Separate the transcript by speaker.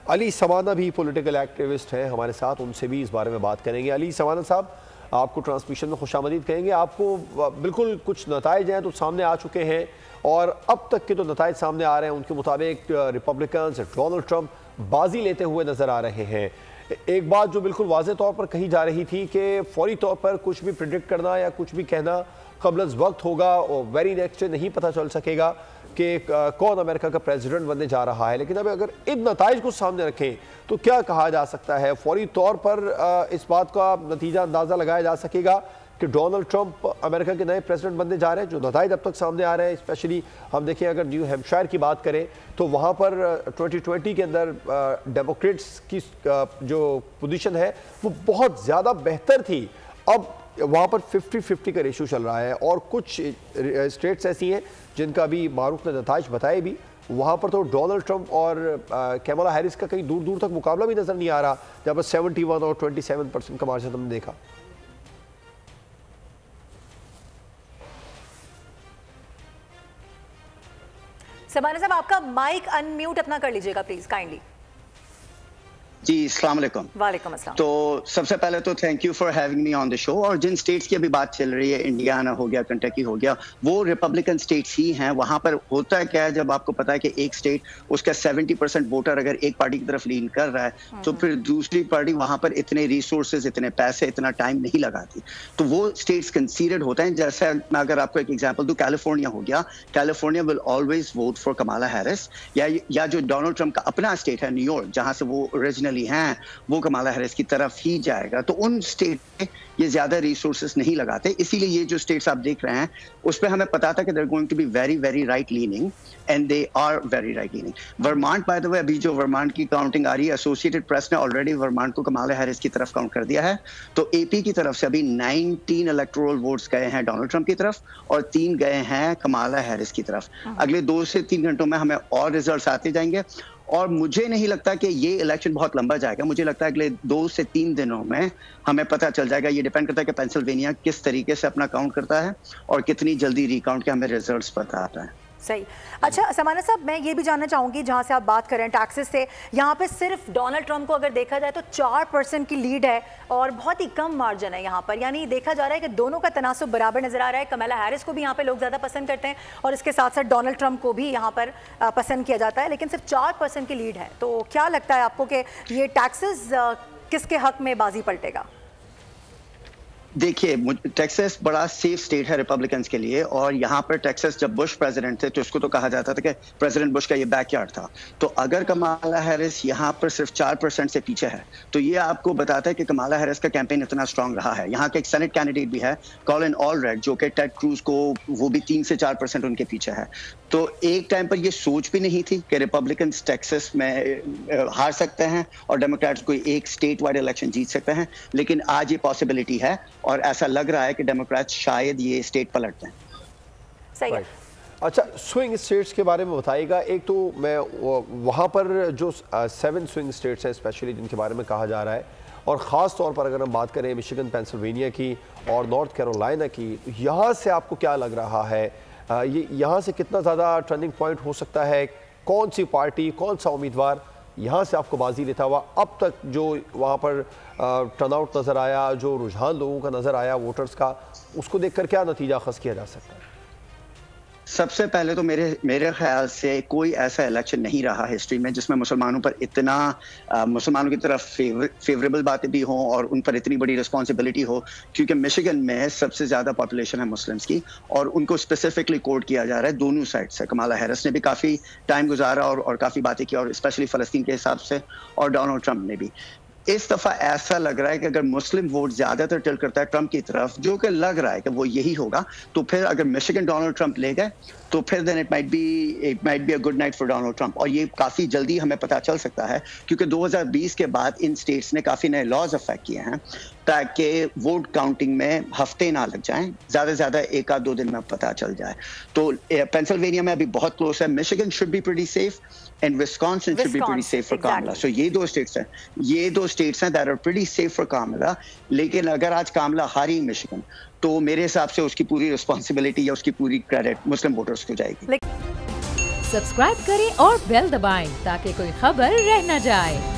Speaker 1: अली समाना भी political activist हैं हमारे साथ, उनसे भी इस बारे में बात करेंगे। अली समाना साहब, आपको ट्रांसमिशन में खुशामदीद कहेंगे। आपको बिल्कुल कुछ नताइज हैं तो सामने आ चुके हैं, और अब तक के तो नताइज सामने आ रहे हैं, उनके मुताबिक रिपब्लिकन डोनाल्ड ट्रंप बाजी लेते हुए नज़र आ रहे हैं। एक बात जो बिल्कुल वाज़ेह तौर पर कही जा रही थी कि फौरी तौर पर कुछ भी प्रिडिक्ट करना या कुछ भी कहना क़ब्ल वक्त होगा, और वेरी नेक्स्ट डे नहीं पता चल सकेगा कि कौन अमेरिका का प्रेसिडेंट बनने जा रहा है। लेकिन अब अगर इन नताइज को सामने रखें तो क्या कहा जा सकता है? फौरी तौर पर इस बात का नतीजा अंदाज़ा लगाया जा सकेगा कि डोनाल्ड ट्रंप अमेरिका के नए प्रेसिडेंट बनने जा रहे हैं? जो नताइज अब तक सामने आ रहे हैं, स्पेशली हम देखें अगर न्यू हैम्पशायर की बात करें तो वहाँ पर 2020 के अंदर डेमोक्रेट्स की जो पोजीशन है वो बहुत ज़्यादा बेहतर थी। अब वहाँ पर 50-50 का रेशो चल रहा है, और कुछ स्टेट्स ऐसी हैं जिनका भी मारूफ ने नताइज बताए भी, वहाँ पर तो डोनाल्ड ट्रंप और कैमला हैरिस का कहीं दूर दूर तक मुकाबला भी नज़र नहीं आ रहा, जहाँ पर 71 और 27% का मार्जिन हमने देखा।
Speaker 2: समाना साहब, आपका माइक अनम्यूट अपना कर लीजिएगा प्लीज, काइंडली।
Speaker 3: जी, अस्सलाम वालेकुम।
Speaker 2: वालेकुम अस्सलाम।
Speaker 3: तो सबसे पहले तो thank you for having me on the show. और जिन स्टेट्स की अभी बात चल रही है, इंडियाना हो गया, कंटकी हो गया, वो रिपब्लिकन स्टेट्स ही हैं। वहां पर होता है क्या है, जब आपको पता है कि एक स्टेट उसका 70% वोटर अगर एक पार्टी की तरफ लीन कर रहा है तो फिर दूसरी पार्टी वहां पर इतने रिसोर्सेज, इतने पैसे, इतना टाइम नहीं लगाती, तो वो स्टेट्स कंसीडर्ड होते हैं। जैसे मैं अगर आपको एक एग्जाम्पल दूं, कैलिफोर्निया हो गया, California will always vote for Kamala Harris, या जो डोनाल्ड ट्रंप का अपना स्टेट है न्यूयॉर्क, जहां से वो ओरिजिनली हैं, वो कमाला हैरिस की तरफ ही जाएगा। तो उन स्टेट में ये ज्यादा रिसोर्सेस नहीं लगाते, इसीलिए ये जो स्टेट्स आप देख रहे हैं उस पर हमें पता था कि they're going to be very very right leaning, and they are very right leaning. Vermont, by the way, अभी जो वर्मांट की काउंटिंग आ रही है, एसोसिएटेड प्रेस ने ऑलरेडी वर्मांट को कमाला हैरिस की तरफ काउंट कर दिया है। तो एपी की तरफ से अभी 19 इलेक्टोरल वोट्स गए हैं डोनाल्ड ट्रंप की तरफ, और 3 गए हैं कमाला हैरिस की तरफ। अगले 2 से 3 घंटों में हमें और रिजल्ट्स आते जाएंगे, और मुझे नहीं लगता कि ये इलेक्शन बहुत लंबा जाएगा। मुझे लगता है अगले 2 से 3 दिनों में हमें पता चल जाएगा। ये डिपेंड करता है कि पेंसिल्वेनिया किस तरीके से अपना काउंट करता है और कितनी जल्दी रिकाउंट के हमें रिजल्ट्स पता आता है।
Speaker 2: सही। अच्छा समाना साहब, मैं ये भी जानना चाहूंगी, जहां से आप बात करें टैक्सेस से, यहाँ पे सिर्फ डोनाल्ड ट्रंप को अगर देखा जाए तो 4% की लीड है, और बहुत ही कम मार्जिन है यहाँ पर। यानी देखा जा रहा है कि दोनों का तनासुब बराबर नजर आ रहा है। कमला हैरिस को भी यहाँ पे लोग ज़्यादा पसंद करते हैं, और इसके साथ साथ डोनाल्ड ट्रंप को भी यहाँ पर पसंद किया जाता है, लेकिन सिर्फ 4% की लीड है। तो क्या लगता है आपको कि ये टैक्सेस किसके हक में बाजी पलटेगा?
Speaker 3: देखिए, टेक्सास बड़ा सेफ स्टेट है रिपब्लिकन्स के लिए, और यहाँ पर टेक्सास जब बुश प्रेसिडेंट थे तो उसको तो कहा जाता था कि प्रेसिडेंट बुश का ये बैकयार्ड था। तो अगर कमाला हैरिस यहाँ पर सिर्फ 4% से पीछे है, तो ये आपको बताता है कि कमाला हैरिस का कैंपेन इतना स्ट्रांग रहा है। यहाँ के एक सेनेट कैंडिडेट भी है, कॉलिन ऑलरेड, जो कि टेड क्रूज को, वो भी 3 से 4% उनके पीछे है। तो एक टाइम पर ये सोच भी नहीं थी कि रिपब्लिकन्स टेक्सास में हार सकते हैं और डेमोक्रेट्स कोई एक स्टेट वाइड इलेक्शन जीत सकते हैं, लेकिन आज ये पॉसिबिलिटी है, और ऐसा लग रहा है कि डेमोक्रेट्स शायद ये स्टेट पलटते हैं।
Speaker 2: सही है।
Speaker 1: अच्छा, स्विंग स्टेट्स के बारे में बताइएगा। एक तो मैं वहाँ पर जो 7 स्विंग स्टेट्स हैं स्पेशली जिनके बारे में कहा जा रहा है, और ख़ास तौर पर अगर हम बात करें मिशिगन, पेंसिल्वेनिया की और नॉर्थ कैरोलिना की, तो यहाँ से आपको क्या लग रहा है, ये यहाँ से कितना ज़्यादा टर्निंग पॉइंट हो सकता है? कौन सी पार्टी, कौन सा उम्मीदवार यहाँ से आपको बाजी लेता हुआ? अब तक जो वहाँ पर टर्नआउट नज़र आया, जो रुझान लोगों का नज़र आया वोटर्स का, उसको देखकर क्या नतीजा अखज़ किया जा सकता है?
Speaker 3: सबसे पहले तो मेरे ख्याल से कोई ऐसा इलेक्शन नहीं रहा हिस्ट्री में जिसमें मुसलमानों पर इतना मुसलमानों की तरफ फेवरेबल बातें भी हों और उन पर इतनी बड़ी रिस्पॉन्सिबिलिटी हो, क्योंकि मिशिगन में सबसे ज़्यादा पॉपुलेशन है मुस्लिम्स की, और उनको स्पेसिफिकली कोट किया जा रहा है दोनों साइड से। कमाला हैरिस ने भी काफ़ी टाइम गुजारा और काफ़ी बातें की, और स्पेशली फ़लस्तीन के हिसाब से, और डोनाल्ड ट्रंप ने भी। इस दफा ऐसा लग रहा है कि अगर मुस्लिम वोट ज्यादातर टिल्ट करता है ट्रंप की तरफ, जो कि लग रहा है कि वो यही होगा, तो फिर अगर मिशिगन डोनाल्ड ट्रंप ले गए तो फिर then it might be a good night for Donald Trump. और ये काफी जल्दी हमें पता चल सकता है, क्योंकि 2020 के बाद इन स्टेट्स ने काफी नए लॉज अफेक्ट किए हैं ताकि वोट काउंटिंग में हफ्ते ना लग जाएं, ज्यादा से ज्यादा 1-2 दिन में पता चल जाए। तो पेंसिल्वेनिया में अभी बहुत क्लोज है। Michigan should be pretty safe, and Wisconsin should be pretty safe for Kamala. So ये दो states हैं that are pretty safe for Kamala. लेकिन अगर आज कामला हारी मिशिगन, तो मेरे हिसाब से उसकी पूरी रिस्पॉन्सिबिलिटी या उसकी पूरी क्रेडिट मुस्लिम वोटर्स को जाएगी।
Speaker 4: सब्सक्राइब करें और बेल दबाएं ताकि कोई खबर रह न जाए।